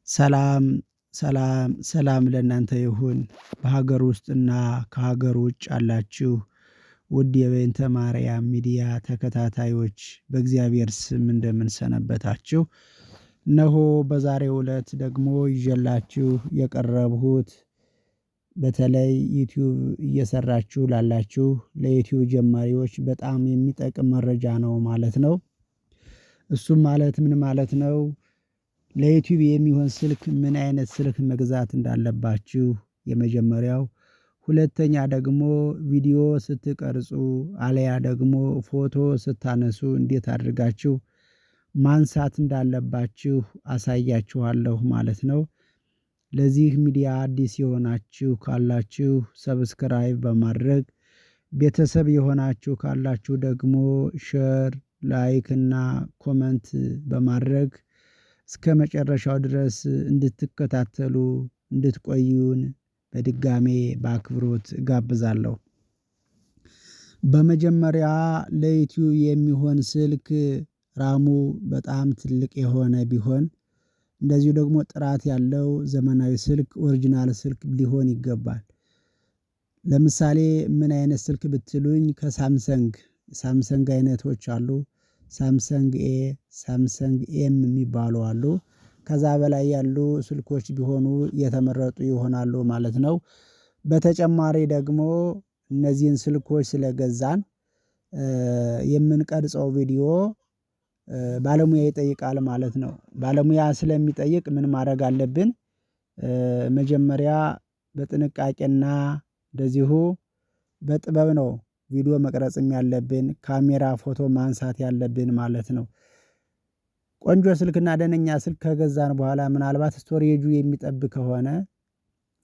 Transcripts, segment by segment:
ሰላም ሰላም ለእናንተ ይሁን። በሀገር ውስጥና ከሀገር ውጭ ያላችሁ ውድ የበይንተ ማርያም ሚዲያ ተከታታዮች በእግዚአብሔር ስም እንደምን ሰነበታችሁ? እነሆ በዛሬው ዕለት ደግሞ ይዤላችሁ የቀረብሁት በተለይ ዩቲዩብ እየሰራችሁ ላላችሁ ለዩቲዩብ ጀማሪዎች በጣም የሚጠቅም መረጃ ነው ማለት ነው። እሱም ማለት ምን ማለት ነው? ለዩቲዩብ የሚሆን ስልክ ምን አይነት ስልክ መግዛት እንዳለባችሁ የመጀመሪያው፣ ሁለተኛ ደግሞ ቪዲዮ ስትቀርጹ አልያ ደግሞ ፎቶ ስታነሱ እንዴት አድርጋችሁ ማንሳት እንዳለባችሁ አሳያችኋለሁ ማለት ነው። ለዚህ ሚዲያ አዲስ የሆናችሁ ካላችሁ ሰብስክራይብ በማድረግ ቤተሰብ የሆናችሁ ካላችሁ ደግሞ ሼር ላይክ እና ኮመንት በማድረግ እስከመጨረሻው ድረስ እንድትከታተሉ እንድትቆዩን በድጋሜ በአክብሮት እጋብዛለሁ። በመጀመሪያ ለዩቲዩብ የሚሆን ስልክ ራሙ በጣም ትልቅ የሆነ ቢሆን እንደዚሁ ደግሞ ጥራት ያለው ዘመናዊ ስልክ ኦሪጅናል ስልክ ሊሆን ይገባል። ለምሳሌ ምን አይነት ስልክ ብትሉኝ ሳምሰንግ አይነቶች አሉ። ሳምሰንግ ኤ ሳምሰንግ ኤም የሚባሉ አሉ። ከዛ በላይ ያሉ ስልኮች ቢሆኑ የተመረጡ ይሆናሉ ማለት ነው። በተጨማሪ ደግሞ እነዚህን ስልኮች ስለገዛን የምንቀርጸው ቪዲዮ ባለሙያ ይጠይቃል ማለት ነው። ባለሙያ ስለሚጠይቅ ምን ማድረግ አለብን? መጀመሪያ በጥንቃቄና እንደዚሁ በጥበብ ነው ቪዲዮ መቅረጽም ያለብን ካሜራ ፎቶ ማንሳት ያለብን ማለት ነው። ቆንጆ ስልክና ደነኛ ስልክ ከገዛን በኋላ ምናልባት ስቶሬጁ የሚጠብ ከሆነ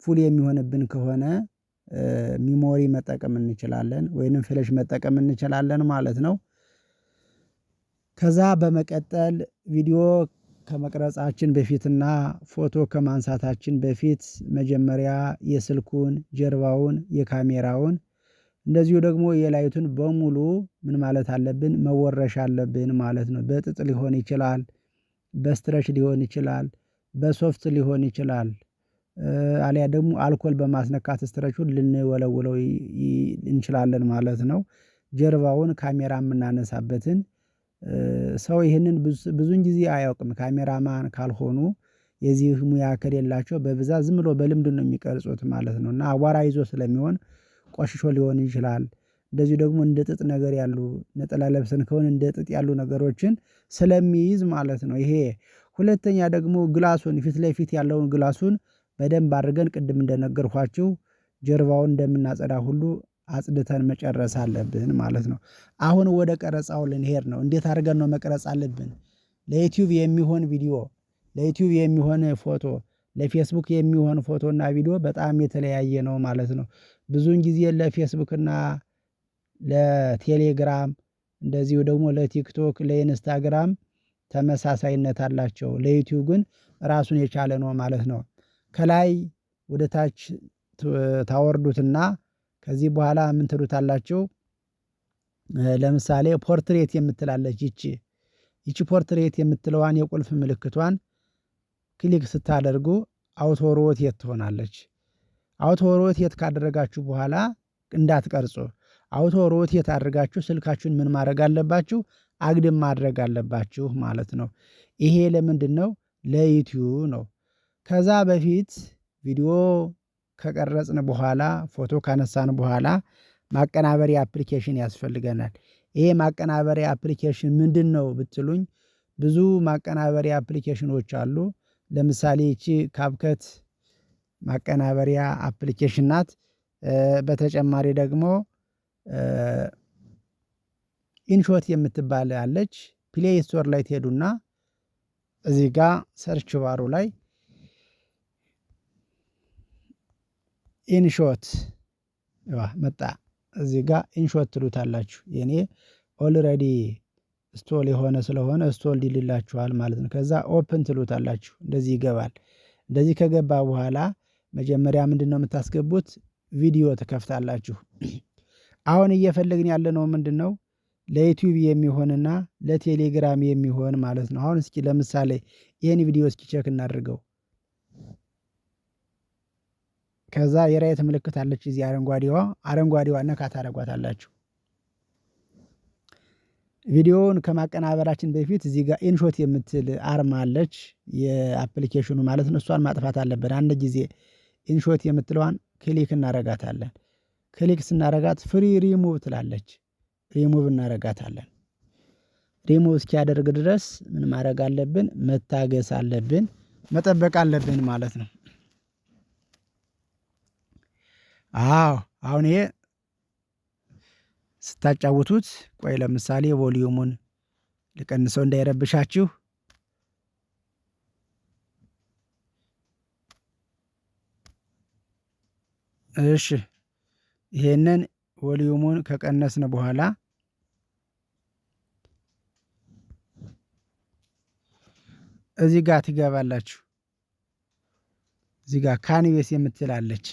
ፉል የሚሆንብን ከሆነ ሚሞሪ መጠቀም እንችላለን ወይንም ፍሌሽ መጠቀም እንችላለን ማለት ነው። ከዛ በመቀጠል ቪዲዮ ከመቅረጻችን በፊትና ፎቶ ከማንሳታችን በፊት መጀመሪያ የስልኩን ጀርባውን የካሜራውን እንደዚሁ ደግሞ የላይቱን በሙሉ ምን ማለት አለብን መወረሽ አለብን ማለት ነው። በጥጥ ሊሆን ይችላል፣ በስትረች ሊሆን ይችላል፣ በሶፍት ሊሆን ይችላል። አልያ ደግሞ አልኮል በማስነካት ስትረቹን ልንወለውለው እንችላለን ማለት ነው። ጀርባውን ካሜራ የምናነሳበትን ሰው ይህንን ብዙን ጊዜ አያውቅም ካሜራማን ካልሆኑ የዚህ ሙያ ከሌላቸው በብዛት ዝም ብሎ በልምድ ነው የሚቀርጹት ማለት ነው። እና አቧራ ይዞ ስለሚሆን ቆሽሾ ሊሆን ይችላል። እንደዚሁ ደግሞ እንደ ጥጥ ነገር ያሉ ነጠላ ለብሰን ከሆነ እንደ ጥጥ ያሉ ነገሮችን ስለሚይዝ ማለት ነው። ይሄ ሁለተኛ ደግሞ ግላሱን ፊት ለፊት ያለውን ግላሱን በደንብ አድርገን ቅድም እንደነገርኳችሁ ጀርባውን እንደምናጸዳ ሁሉ አጽድተን መጨረስ አለብን ማለት ነው። አሁን ወደ ቀረጻው ልንሄድ ነው። እንዴት አድርገን ነው መቅረጽ አለብን? ለዩቲዩብ የሚሆን ቪዲዮ፣ ለዩቲዩብ የሚሆን ፎቶ፣ ለፌስቡክ የሚሆን ፎቶ እና ቪዲዮ በጣም የተለያየ ነው ማለት ነው። ብዙን ጊዜ ለፌስቡክ እና ለቴሌግራም እንደዚሁ ደግሞ ለቲክቶክ ለኢንስታግራም ተመሳሳይነት አላቸው። ለዩቲዩብ ግን ራሱን የቻለ ነው ማለት ነው። ከላይ ወደ ታች ታወርዱትና ከዚህ በኋላ ምን ትሉታላችሁ? ለምሳሌ ፖርትሬት የምትላለች ይቺ ፖርትሬት የምትለዋን የቁልፍ ምልክቷን ክሊክ ስታደርጉ አውቶ ሮቴት ትሆናለች። አውቶ ሮቴት ካደረጋችሁ በኋላ እንዳትቀርጹ አውቶ ሮቴት አድርጋችሁ ስልካችሁን ምን ማድረግ አለባችሁ? አግድም ማድረግ አለባችሁ ማለት ነው። ይሄ ለምንድነው? ለዩቲዩብ ነው። ከዛ በፊት ቪዲዮ ከቀረጽን በኋላ ፎቶ ካነሳን በኋላ ማቀናበሪያ አፕሊኬሽን ያስፈልገናል። ይሄ ማቀናበሪያ አፕሊኬሽን ምንድነው ብትሉኝ? ብዙ ማቀናበሪያ አፕሊኬሽኖች አሉ። ለምሳሌ ይቺ ካፕከት ማቀናበሪያ አፕሊኬሽን ናት። በተጨማሪ ደግሞ ኢንሾት የምትባል አለች። ፕሌይ ስቶር ላይ ትሄዱና እዚህ ጋር ሰርች ባሩ ላይ ኢንሾት መጣ። እዚህ ጋር ኢንሾት ትሉታላችሁ። የኔ ኦልሬዲ ስቶል የሆነ ስለሆነ ስቶል ይልላችኋል ማለት ነው። ከዛ ኦፕን ትሉታላችሁ። እንደዚህ ይገባል። እንደዚህ ከገባ በኋላ መጀመሪያ ምንድነው የምታስገቡት? ቪዲዮ ትከፍታላችሁ። አሁን እየፈለግን ያለነው ምንድነው? ለዩቲዩብ የሚሆንና ለቴሌግራም የሚሆን ማለት ነው። አሁን እስኪ ለምሳሌ ይሄን ቪዲዮ እስኪ ቼክ እናድርገው። ከዛ የራይት ምልክት አለች እዚህ አረንጓዴዋ ነካ ታደርጓታላችሁ። ቪዲዮውን ከማቀናበራችን በፊት እዚህ ጋር ኢንሾት የምትል አርማ አለች የአፕሊኬሽኑ ማለት ነው። እሷን ማጥፋት አለብን። አንድ ጊዜ ኢንሾት የምትለዋን ክሊክ እናደርጋታለን። ክሊክ ስናደርጋት ፍሪ ሪሙቭ ትላለች። ሪሙቭ እናደርጋታለን። ሪሙቭ እስኪያደርግ ድረስ ምን ማድረግ አለብን? መታገስ አለብን፣ መጠበቅ አለብን ማለት ነው። አዎ አሁን ይሄ ስታጫውቱት ቆይ ለምሳሌ ቮሊዩሙን ልቀንሰው እንዳይረብሻችሁ። እሺ ይሄንን ቮሊዩሙን ከቀነስን በኋላ እዚህ ጋር ትገባላችሁ። እዚህ ጋር ካንቬስ የምትላለች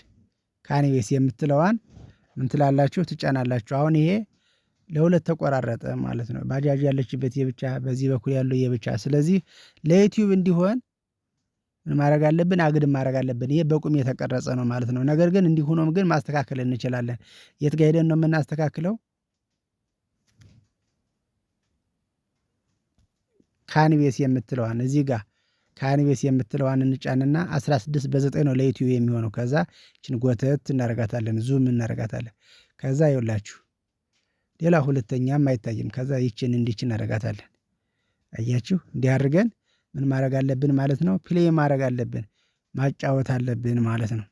ካንቬስ የምትለዋን ምን ትላላችሁ? ትጫናላችሁ። አሁን ይሄ ለሁለት ተቆራረጠ ማለት ነው። ባጃጅ ያለችበት የብቻ፣ በዚህ በኩል ያለው የብቻ። ስለዚህ ለዩቲዩብ እንዲሆን ምን ማድረግ አለብን? አግድም ማድረግ አለብን። ይሄ በቁም የተቀረጸ ነው ማለት ነው። ነገር ግን እንዲህ ሆኖም ግን ማስተካከል እንችላለን። የት ጋር ሄደን ነው የምናስተካክለው? ካንቬስ የምትለዋን እዚህ ጋር ካንቬስ የምትለዋን እንጫንና 16:9 ነው ለዩቲዩብ የሚሆነው። ከዛ ይችን ጎተት እናደርጋታለን፣ ዙም እናደርጋታለን። ከዛ ይኸውላችሁ ሌላ ሁለተኛም አይታይም። ከዛ ይችን እንዲች እናደርጋታለን። አያችሁ? እንዲህ አድርገን ምን ማድረግ አለብን ማለት ነው? ፕሌይ ማድረግ አለብን፣ ማጫወት አለብን ማለት ነው።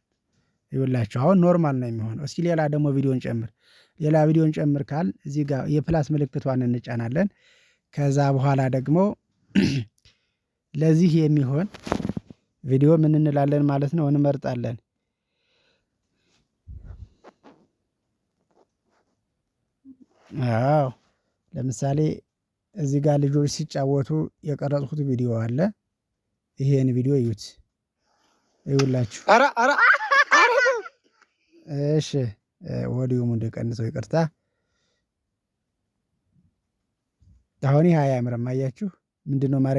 ይኸውላችሁ አሁን ኖርማል ነው የሚሆነው። እስኪ ሌላ ደግሞ ቪዲዮን ጨምር፣ ሌላ ቪዲዮን ጨምር ካል እዚህ ጋር የፕላስ ምልክቷን እንጫናለን። ከዛ በኋላ ደግሞ ለዚህ የሚሆን ቪዲዮ ምን እንላለን ማለት ነው? እንመርጣለን። አዎ ለምሳሌ እዚህ ጋር ልጆች ሲጫወቱ የቀረጽኩት ቪዲዮ አለ። ይሄን ቪዲዮ እዩት። ይኸውላችሁ እሺ ቮሊዩሙን እንድቀንሰው ይቅርታ። አሁን ይሄ አያምርም። አያችሁ ምንድነው ማድረግ